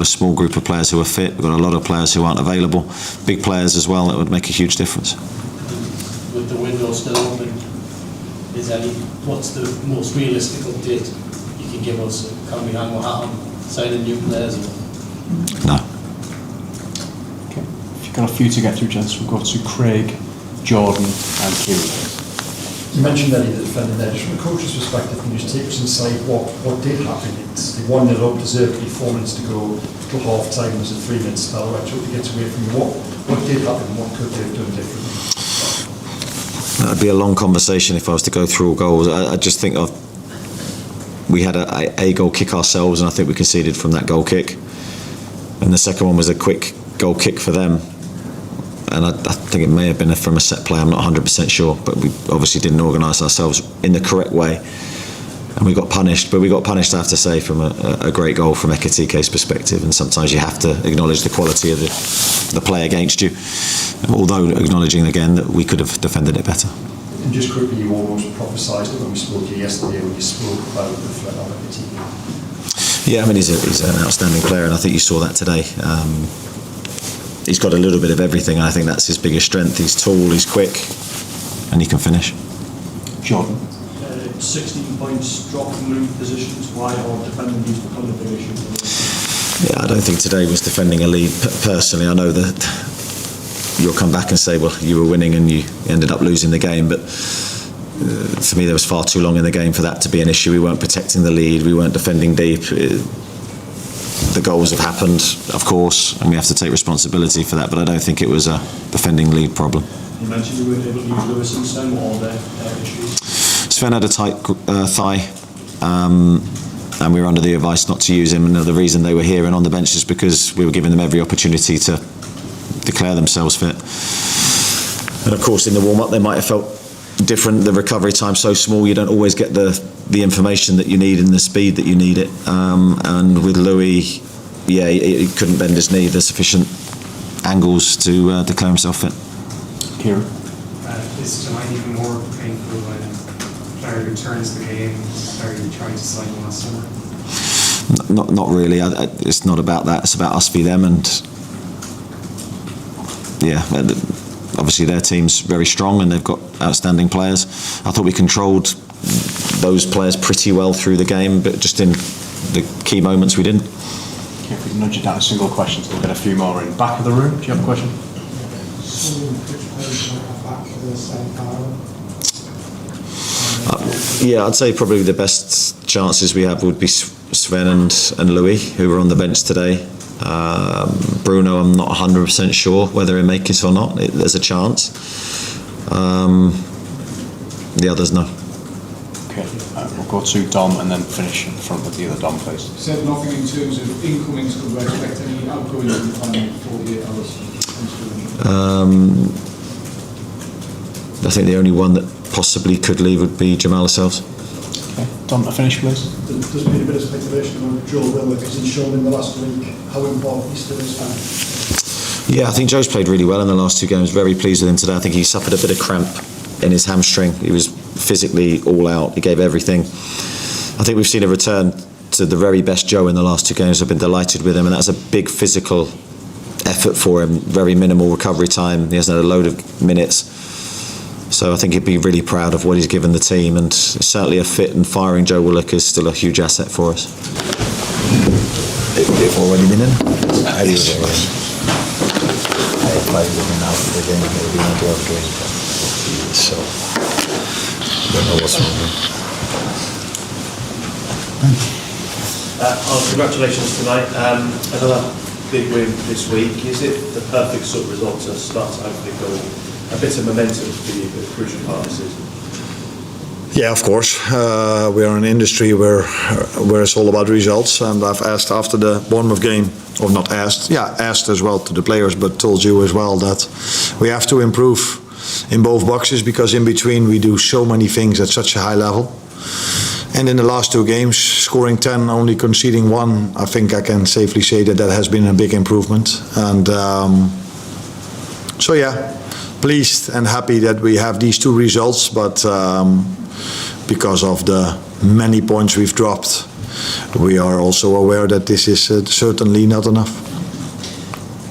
a small group of players who are fit. We've got a lot of players who aren't available. Big players as well. That would make a huge difference. With the window still open, what's the most realistic update you can give us? Can we hang what happened? Signing new players? No. Okay. If you've got a few to get through, gents, we'll go to Craig, Jordan, and Kieran. You mentioned earlier the defending there. Just from a coach's perspective, can you just take us inside what did happen? They 1-0 up, deservedly 4 minutes to go half time. There's a 3 minute spell where it totally gets away from you. What did happen? What could they have done differently? That'd be a long conversation if I was to go through all goals. I just think we had a goal kick ourselves, and I think we conceded from that goal kick. And the second one was a quick goal kick for them. And I think it may have been from a set play, I'm not 100% sure, but we obviously didn't organise ourselves in the correct way. And we got punished, but we got punished, I have to say, from a great goal from Ekitike's perspective. And sometimes you have to acknowledge the quality of the play against you, although acknowledging again that we could have defended it better. And just quickly, you almost prophesied it when we spoke to you yesterday, when you spoke about the threat of Ekitike. Yeah, I mean, he's an outstanding player, and I think you saw that today. He's got a little bit of everything, and I think that's his biggest strength. He's tall, he's quick, and he can finish. Jordan. 16 points drop from league positions. Why are defending leads become the big issue? Yeah, I don't think today was defending a lead. Personally, I know that you'll come back and say, well, you were winning and you ended up losing the game, but for me there was far too long in the game for that to be an issue. We weren't protecting the lead, we weren't defending deep. The goals have happened, of course, and we have to take responsibility for that, but I don't think it was a defending lead problem. You mentioned you weren't able to use Lewis and Sven. What are their issues? Sven had a tight thigh, and we were under the advice not to use him, and the reason they were here and on the bench is because we were giving them every opportunity to declare themselves fit. And of course in the warm-up they might have felt different. The recovery time's so small, you don't always get the information that you need and the speed that you need it. And with Louis, yeah, he couldn't bend his knee. There's sufficient angles to declare himself fit. Kieran. Is tonight even more painful when a player who turns the game started trying to sign last summer? Not really. It's not about that. It's about us v them, and yeah, obviously their team's very strong and they've got outstanding players. I thought we controlled those players pretty well through the game, but just in the key moments we didn't. Okay, if we can nudge it down a single question, so we'll get a few more in. Back of the room, do you have a question? Yeah, I'd say probably the best chances we have would be Sven and Louis, who were on the bench today. Bruno, I'm not 100% sure whether he'll make it or not. There's a chance. The others, no. Okay, we'll go to Dom and then finish in front with the other Dom, please. You said nothing in terms of incomings. Could we expect any outgoings in the final 48 hours? I think the only one that possibly could leave would be Jamal Lascelles. Okay, Dom, to finish, please. There's been a bit of speculation about Joe Willock. Has he shown in the last week how important he still is now? Yeah, I think Joe's played really well in the last two games. Very pleased with him today. I think he suffered a bit of cramp in his hamstring. He was physically all out. He gave everything. I think we've seen a return to the very best Joe in the last two games. I've been delighted with him, and that's a big physical effort for him. Very minimal recovery time. He hasn't had a load of minutes. So I think he'd be really proud of what he's given the team, and certainly a fit and firing Joe Willock is still a huge asset for us. They've already been in? I played with him after the game, maybe not the other game, so I don't know what's wrong with him. Congratulations tonight. Another big win this week. Is it the perfect sort of result to start to hopefully build a bit of momentum for you, but a crucial part of the season? Yeah, of course. We are in an industry where it's all about results, and I've asked after the Bournemouth game, or not asked, asked as well to the players, but told you as well that we have to improve in both boxes, because in between we do so many things at such a high level. And in the last two games, scoring 10, only conceding 1, I think I can safely say that has been a big improvement. And so yeah, pleased and happy that we have these two results, but because of the many points we've dropped, we are also aware that this is certainly not enough.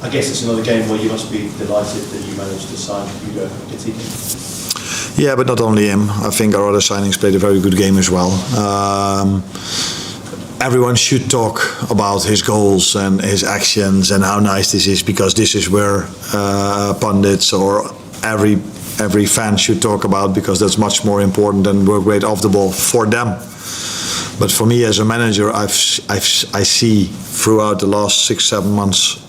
I guess it's another game where you must be delighted that you managed to sign Hugo Ekitike. Yeah, but not only him. I think our other signings played a very good game as well. Everyone should talk about his goals and his actions and how nice this is, because this is where pundits or every fan should talk about, because that's much more important than work rate off the ball for them. But for me as a manager, I see throughout the last 6-7 months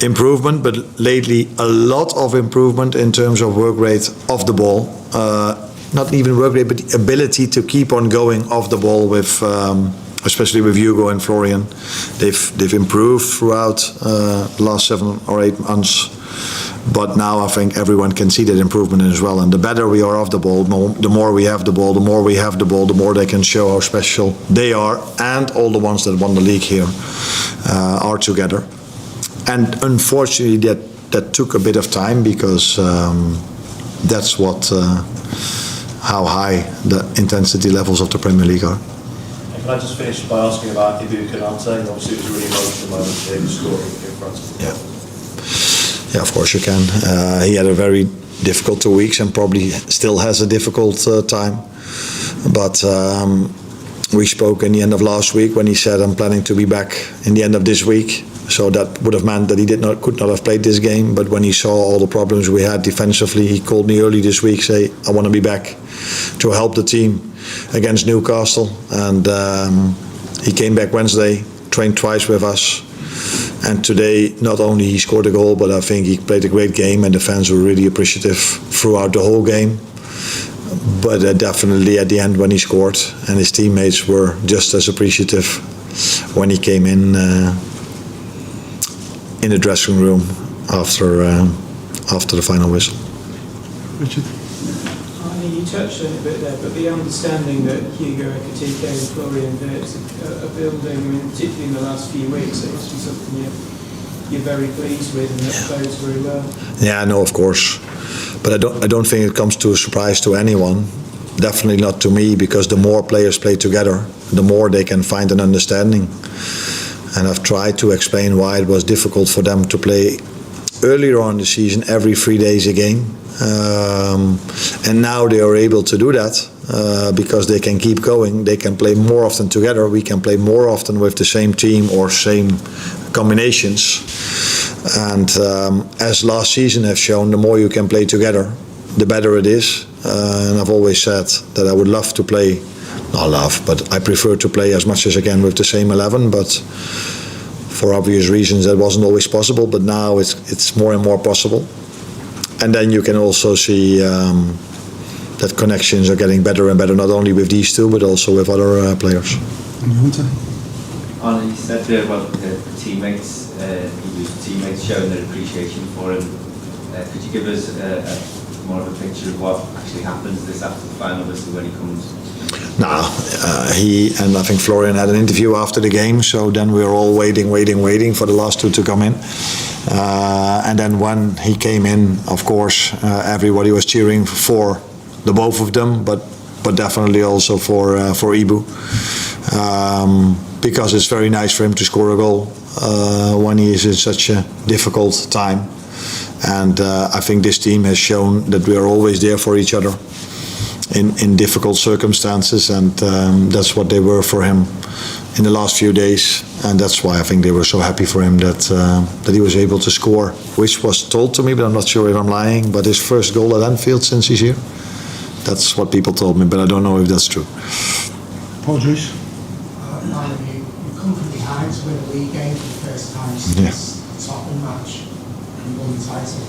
improvement, but lately a lot of improvement in terms of work rate off the ball. Not even work rate, but the ability to keep on going off the ball with, especially with Hugo and Florian. They've improved throughout the last 7 or 8 months. But now I think everyone can see that improvement as well. And the better we are off the ball, the more we have the ball, the more we have the ball, the more they can show how special they are. And all the ones that won the league here are together. And unfortunately, that took a bit of time, because that's how high the intensity levels of the Premier League are. And can I just finish by asking about Ibu Konate? Obviously, it was a really emotional moment for him scoring in front of the goal. Yeah, of course you can. He had a very difficult 2 weeks and probably still has a difficult time. But we spoke in the end of last week when he said, I'm planning to be back in the end of this week. So that would have meant that he could not have played this game. But when he saw all the problems we had defensively, he called me early this week, say, I want to be back to help the team against Newcastle. And he came back Wednesday, trained twice with us. And today, not only he scored a goal, but I think he played a great game, and the fans were really appreciative throughout the whole game. But definitely at the end when he scored, and his teammates were just as appreciative when he came in the dressing room after the final whistle. Richard? Arne, you touched on it a bit there, but the understanding that Hugo Ekitike and Florian Wirtz are building, I mean, particularly in the last few weeks, it must be something you're very pleased with, and that plays very well. Yeah, no, of course. But I don't think it comes to a surprise to anyone. Definitely not to me, because the more players play together, the more they can find an understanding. And I've tried to explain why it was difficult for them to play earlier on in the season every 3 days a game. And now they are able to do that because they can keep going. They can play more often together. We can play more often with the same team or same combinations. And as last season has shown, the more you can play together, the better it is. And I've always said that I would love to play, not love, but I prefer to play as much as I can with the same 11. But for obvious reasons, that wasn't always possible. But now it's more and more possible. And then you can also see that connections are getting better and better, not only with these two, but also with other players. Arne, you said the teammates, teammates showing their appreciation for him. Could you give us more of a picture of what actually happens this after the final whistle when he comes? He and I think Florian had an interview after the game, so then we were all waiting for the last two to come in. And then when he came in, of course, everybody was cheering for the both of them, but definitely also for Ibu, because it's very nice for him to score a goal when he is in such a difficult time. And I think this team has shown that we are always there for each other in difficult circumstances, and that's what they were for him in the last few days, and that's why I think they were so happy for him that he was able to score, which was told to me, but I'm not sure if I'm lying, but his first goal at Anfield since he's here. That's what people told me, but I don't know if that's true. Paul Joyce? You come from behind to win a league game for the first time since the Tottenham match and won the title.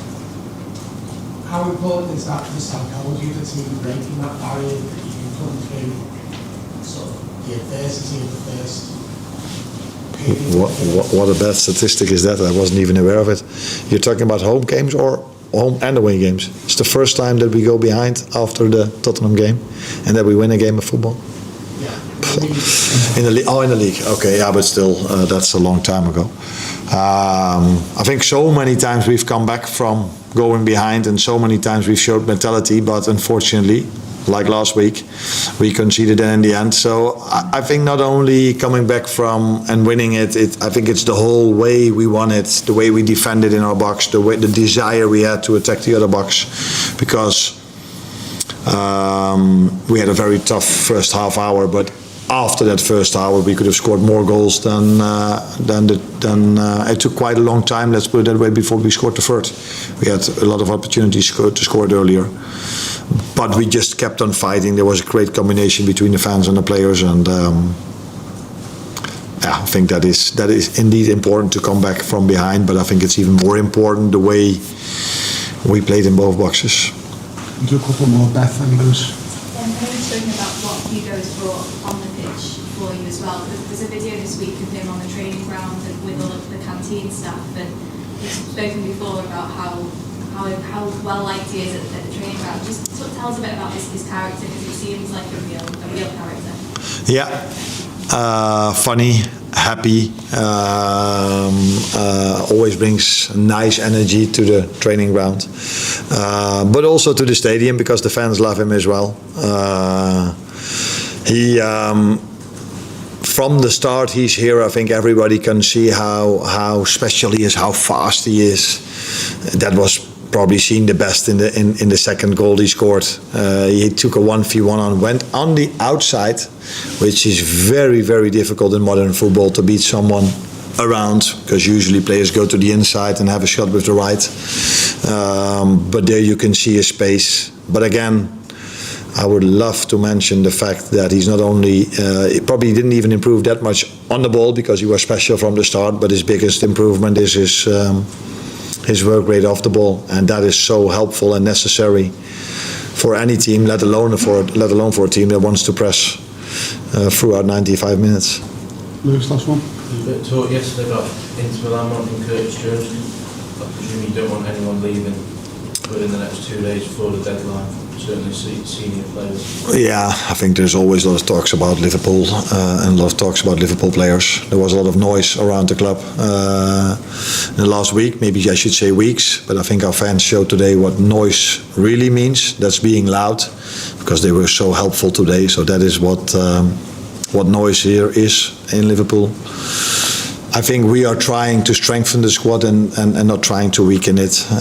How important is that for the psychology of the team, breaking that barrier that you can come through sort of the adversity of the first period? What a bad statistic is that? I wasn't even aware of it. You're talking about home games or home and away games? It's the first time that we go behind after the Tottenham game and that we win a game of football. In the league. Oh, in the league. Okay, yeah, but still, that's a long time ago. I think so many times we've come back from going behind, and so many times we've showed mentality, but unfortunately, like last week. We conceded in the end. So I think not only coming back from and winning it, I think it's the whole way we won it, the way we defended in our box, the desire we had to attack the other box, because we had a very tough first half hour, but after that first hour we could have scored more goals than it took quite a long time, let's put it that way, before we scored the third. We had a lot of opportunities to score it earlier, but we just kept on fighting. There was a great combination between the fans and the players, and I think that is indeed important to come back from behind, but I think it's even more important the way we played in both boxes. Do a couple more, Beth and Lewis. I was talking about what Hugo's brought on the pitch for you as well. There's a video this week of him on the training ground and with all of the canteen staff, and we've spoken before about how well liked he is at the training ground. Just tell us a bit about his character, because it seems like a real character. Yeah, funny, happy, always brings nice energy to the training ground, but also to the stadium, because the fans love him as well. From the start he's here, I think everybody can see how special he is, how fast he is. That was probably seen the best in the second goal he scored. He took a 1v1 and went on the outside, which is very, very difficult in modern football, to beat someone around, because usually players go to the inside and have a shot with the right. But there you can see his space. But again, I would love to mention the fact that he's not only, he probably didn't even improve that much on the ball, because he was special from the start, but his biggest improvement is his work rate off the ball, and that is so helpful and necessary for any team, let alone for a team that wants to press throughout 95 minutes. Lewis, last one. You talked yesterday about Inter Milan wanting Curtis Jones. I presume you don't want anyone leaving within the next 2 days before the deadline, certainly senior players. Yeah, I think there's always a lot of talks about Liverpool and a lot of talks about Liverpool players. There was a lot of noise around the club in the last week, maybe I should say weeks, but I think our fans showed today what noise really means. That's being loud, because they were so helpful today. So that is what noise here is in Liverpool. I think we are trying to strengthen the squad and not trying to weaken it.